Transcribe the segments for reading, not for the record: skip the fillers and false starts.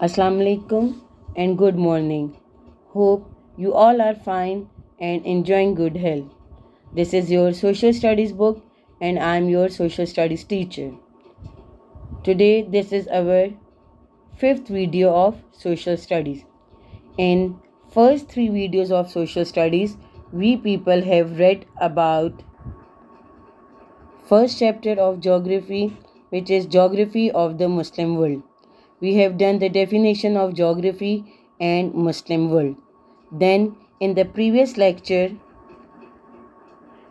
Assalamu alaikum and good morning. Hope you all are fine and enjoying good health. This is your social studies book and I am your social studies teacher. Today this is our fifth video of social studies. In first three videos of social studies, we people have read about first chapter of geography, which is geography of the Muslim world. We have done the definition of geography and Muslim world. Then in the previous lecture,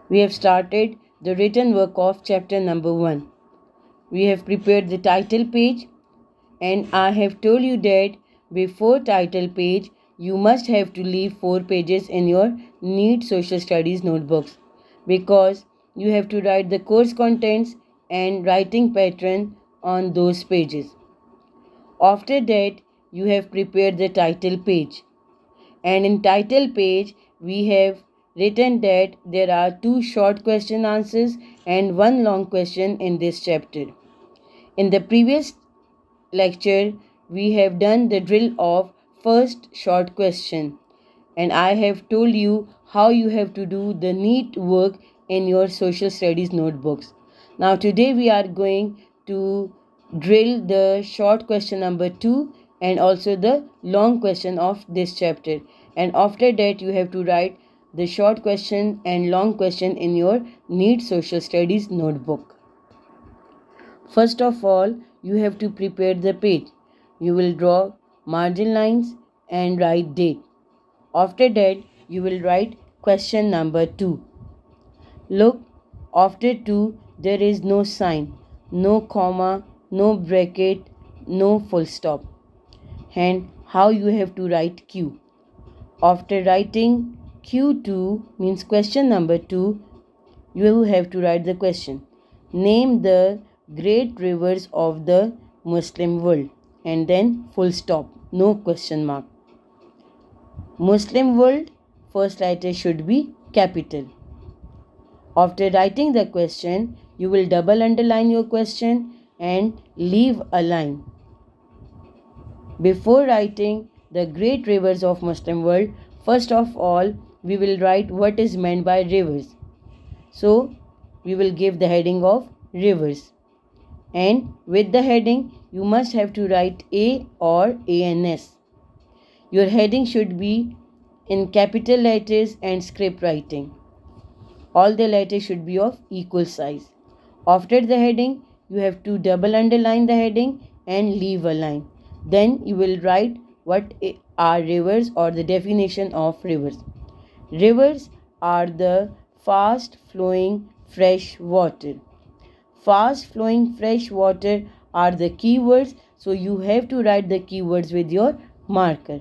we have started the written work of chapter number 1. We have prepared the title page and I have told you that before title page, you must have to leave 4 pages in your neat social studies notebooks because you have to write the course contents and writing pattern on those pages. After that, you have prepared the title page. And in title page, we have written that there are 2 short question answers and 1 long question in this chapter. In the previous lecture, we have done the drill of first short question. And I have told you how you have to do the neat work in your social studies notebooks. Now today we are going to drill the short question number 2 and also the long question of this chapter. And after that you have to write the short question and long question in your neat social studies notebook. First of all, you have to prepare the page. You will draw margin lines and write date. After that, you will write question number 2. Look, after 2, there is no sign, no comma, no bracket, no full stop. And how you have to write Q. After writing Q2 means question number 2, you have to write the question. Name the great rivers of the Muslim world and then full stop, no question mark. Muslim world, first letter should be capital. After writing the question, you will double underline your question and leave a line. Before writing the great rivers of Muslim world, first of all, we will write what is meant by rivers. So, we will give the heading of rivers. And with the heading, you must have to write A or ANS. Your heading should be in capital letters and script writing. All the letters should be of equal size. After the heading, you have to double underline the heading and leave a line. Then you will write what are rivers or the definition of rivers. Rivers are the fast flowing fresh water. Fast flowing fresh water are the keywords, so you have to write the keywords with your marker.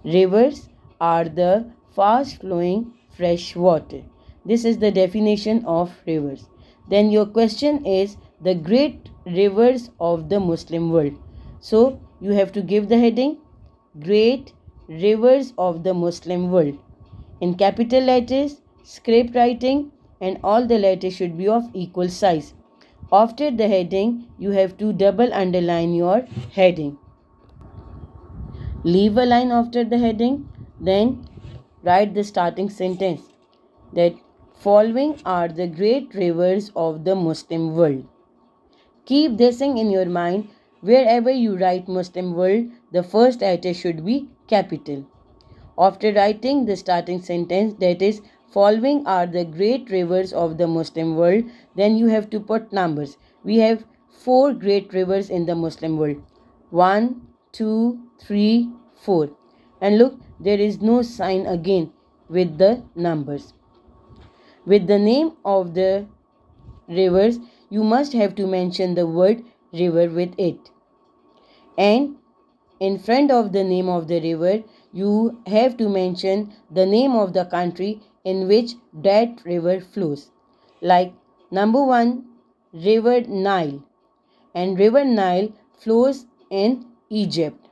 Rivers are the fast flowing fresh water. This is the definition of rivers. Then your question is the great rivers of the Muslim world. So you have to give the heading Great Rivers of the Muslim World. In capital letters, script writing, and all the letters should be of equal size. After the heading, you have to double underline your heading. Leave a line after the heading, then write the starting sentence that following are the great rivers of the Muslim world. Keep this thing in your mind. Wherever you write Muslim world, the first letter should be capital. After writing the starting sentence that is following are the great rivers of the Muslim world, then you have to put numbers. We have 4 great rivers in the Muslim world. 1, 2, 3, 4. And look, there is no sign again with the numbers. With the name of the rivers, you must have to mention the word river with it. And in front of the name of the river, you have to mention the name of the country in which that river flows. Like number 1, River Nile. And River Nile flows in Egypt.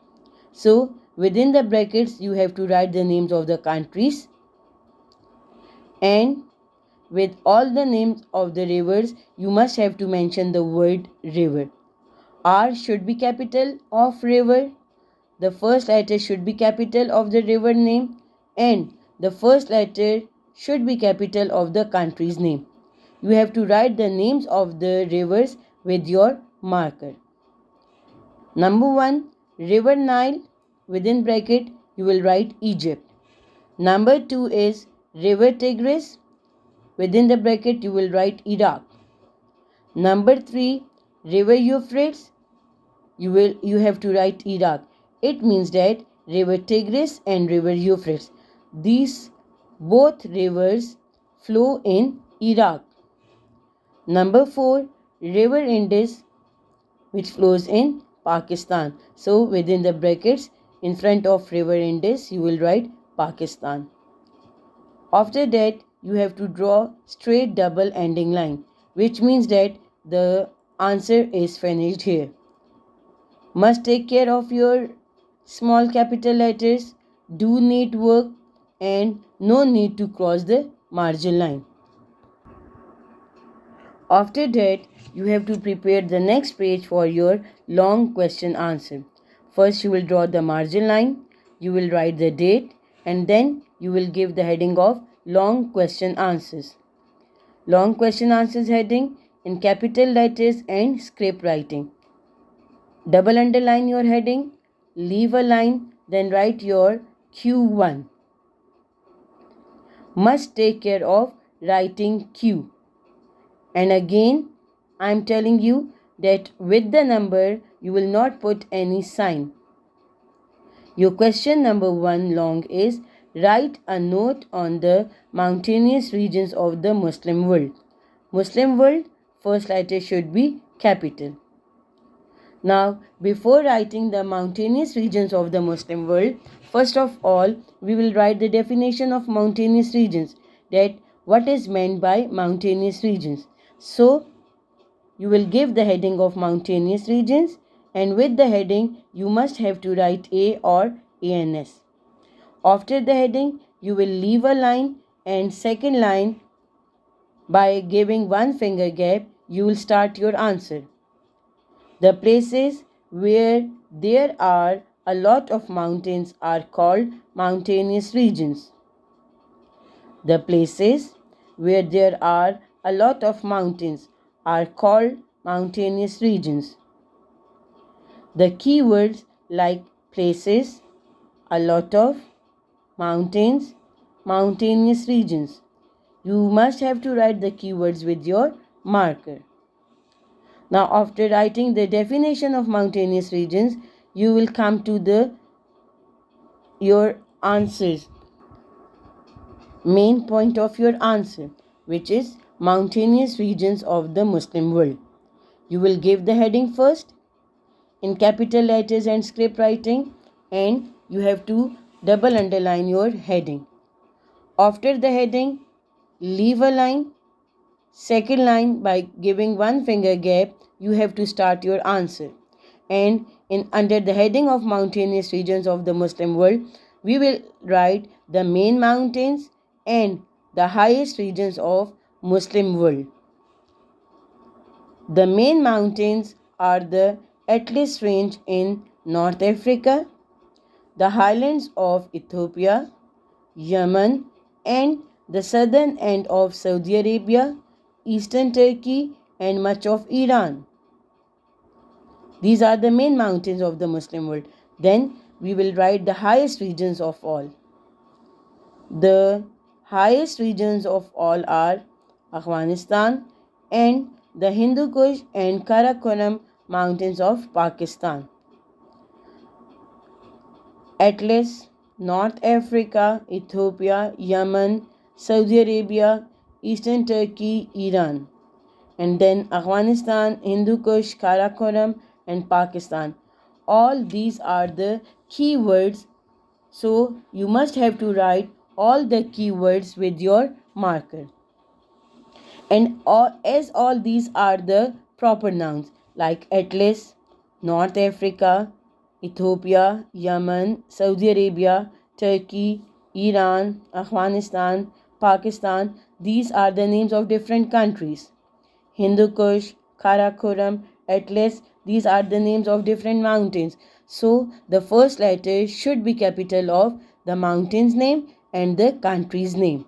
So within the brackets, you have to write the names of the countries. And with all the names of the rivers, you must have to mention the word river. R should be capital of river. the first letter should be capital of the river name and the first letter should be capital of the country's name. You have to write the names of the rivers with your marker. Number 1, River Nile, within bracket you will write Egypt. Number 2 is River Tigris, within the bracket you will write Iraq. Number 3, River Euphrates, you have to write Iraq. It means that River Tigris and River Euphrates, these both rivers flow in Iraq. Number 4, River Indus, which flows in Pakistan. So within the brackets in front of River Indus you will write Pakistan. After that you have to draw straight double ending line, which means that the answer is finished here. Must take care of your small capital letters, do neat work and no need to cross the margin line. After that, you have to prepare the next page for your long question answer. First, you will draw the margin line, you will write the date, and then you will give the heading of long question answers. Long question answers heading in capital letters and script writing. Double underline your heading, leave a line, then write your Q1. Must take care of writing Q. And again, I am telling you that with the number, you will not put any sign. Your question number 1 long is, write a note on the mountainous regions of the Muslim world. Muslim world, first letter should be capital. Now, before writing the mountainous regions of the Muslim world, first of all, we will write the definition of mountainous regions, that what is meant by mountainous regions. So, you will give the heading of mountainous regions, and with the heading, you must have to write A or ANS. After the heading, you will leave a line, and second line, by giving one finger gap, you will start your answer. The places where there are a lot of mountains are called mountainous regions. The places where there are a lot of mountains are called mountainous regions. The keywords like places, a lot of, mountains, mountainous regions. You must have to write the keywords with your marker. Now, after writing the definition of mountainous regions, you will come to your answers. Main point of your answer, which is mountainous regions of the Muslim world. You will give the heading first in capital letters and script writing, and you have to double underline your heading. After the heading, leave a line. Second line, by giving one finger gap, you have to start your answer. And under the heading of mountainous regions of the Muslim world, we will write the main mountains and the highest regions of Muslim world. The main mountains are the Atlas Range in North Africa, the highlands of Ethiopia, Yemen, and the southern end of Saudi Arabia, eastern Turkey, and much of Iran. These are the main mountains of the Muslim world. Then we will write the highest regions of all. The highest regions of all are Afghanistan and the Hindu Kush and Karakoram mountains of Pakistan. Atlas, North Africa, Ethiopia, Yemen, Saudi Arabia, eastern Turkey, Iran. And then Afghanistan, Hindu Kush, Karakoram, and Pakistan. All these are the keywords, so you must have to write all the keywords with your marker. And as all these are the proper nouns like Atlas, North Africa, Ethiopia, Yemen, Saudi Arabia, Turkey, Iran, Afghanistan, Pakistan, these are the names of different countries. Hindu Kush, Karakoram, Atlas, these are the names of different mountains. So the first letter should be capital of the mountain's name and the country's name.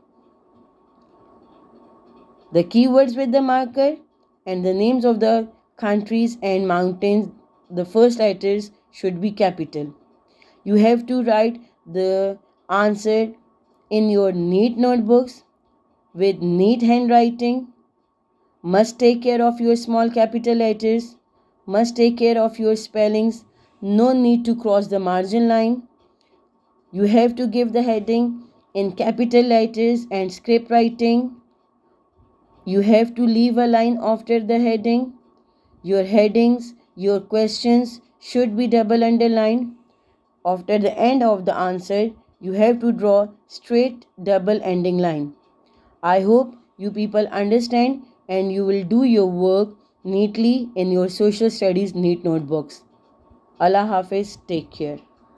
The keywords with the marker and the names of the countries and mountains, the first letters should be capital. You have to write the answer in your neat notebooks with neat handwriting. Must take care of your small capital letters. Must take care of your spellings. No need to cross the margin line. You have to give the heading in capital letters and script writing. You have to leave a line after the heading. Your headings, your questions should be double underlined. After the end of the answer, you have to draw straight double ending line. I hope you people understand and you will do your work neatly in your social studies neat notebooks. Allah Hafiz, take care.